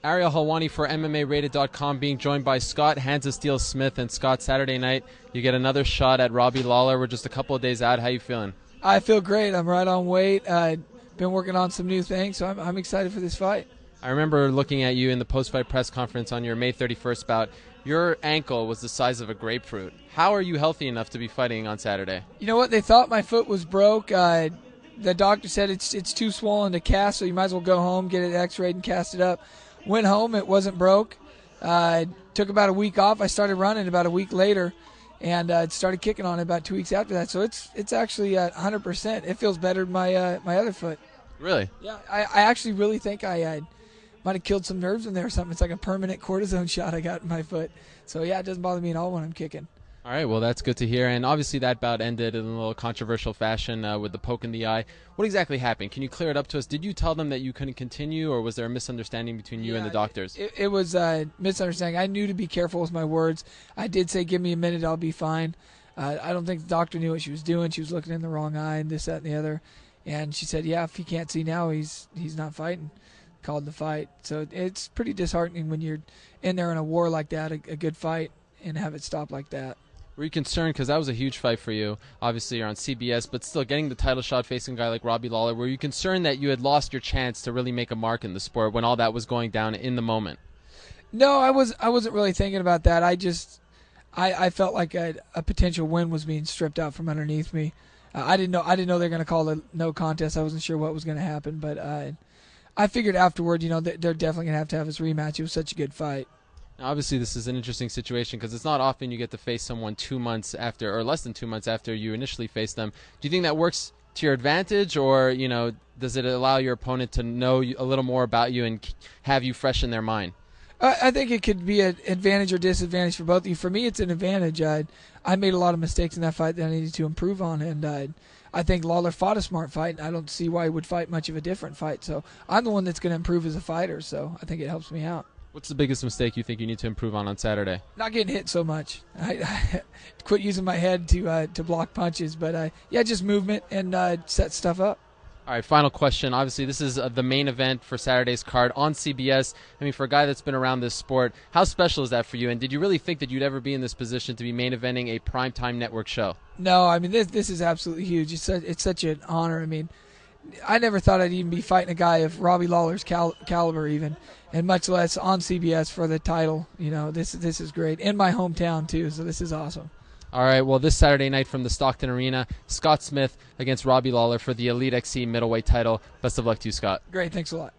Ariel Helwani for MMARated.com, being joined by Scott Hands of Steel Smith. And Scott, Saturday night, you get another shot at Robbie Lawler. We're just a couple of days out. How you feeling? I feel great. I'm right on weight. Been working on some new things, so I'm excited for this fight. I remember looking at you in the post-fight press conference on your May 31st bout. Your ankle was the size of a grapefruit. How are you healthy enough to be fighting on Saturday? You know what? They thought my foot was broke. The doctor said it's too swollen to cast, so you might as well go home, get it x-rayed, and cast it up. Went home. It wasn't broke. Took about a week off. I started running about a week later, and started kicking on it about 2 weeks after that. So it's actually 100%. It feels better than my other foot. Really? Yeah. I actually really think I might have killed some nerves in there or something. It's like a permanent cortisone shot I got in my foot. So, yeah, it doesn't bother me at all when I'm kicking. All right, well, that's good to hear. And obviously that bout ended in a little controversial fashion with the poke in the eye. What exactly happened? Can you clear it up to us? Did you tell them that you couldn't continue, or was there a misunderstanding between you and the doctors? It was a misunderstanding. I knew to be careful with my words. I did say, give me a minute, I'll be fine. I don't think the doctor knew what she was doing. She was looking in the wrong eye and this, that, and the other. And she said, yeah, if he can't see now, he's not fighting. Called the fight. So it's pretty disheartening when you're in there in a war like that, a good fight, and have it stop like that. Were you concerned, because that was a huge fight for you? Obviously you're on CBS, but still getting the title shot facing a guy like Robbie Lawler. Were you concerned that you had lost your chance to really make a mark in the sport when all that was going down in the moment? No, I wasn't really thinking about that. I felt like a potential win was being stripped out from underneath me. I didn't know they were going to call a no contest. I wasn't sure what was going to happen, but I figured afterward, they're definitely going to have this rematch. It was such a good fight. Now, obviously, this is an interesting situation because it's not often you get to face someone 2 months after, or less than 2 months after you initially face them. Do you think that works to your advantage, or does it allow your opponent to know a little more about you and have you fresh in their mind? I think it could be an advantage or disadvantage for both of you. For me, it's an advantage. I made a lot of mistakes in that fight that I needed to improve on, and I think Lawler fought a smart fight. I don't see why he would fight much of a different fight. So I'm the one that's going to improve as a fighter, so I think it helps me out. What's the biggest mistake you think you need to improve on Saturday? Not getting hit so much. I quit using my head to block punches, but just movement and set stuff up. All right, final question. Obviously, this is the main event for Saturday's card on CBS. I mean, for a guy that's been around this sport, how special is that for you? And did you really think that you'd ever be in this position to be main eventing a primetime network show? No, I mean, this is absolutely huge. It's such an honor. I mean, I never thought I'd even be fighting a guy of Robbie Lawler's caliber even, and much less on CBS for the title. This is great. In my hometown, too, so this is awesome. All right, well, this Saturday night from the Stockton Arena, Scott Smith against Robbie Lawler for the Elite XC middleweight title. Best of luck to you, Scott. Great, thanks a lot.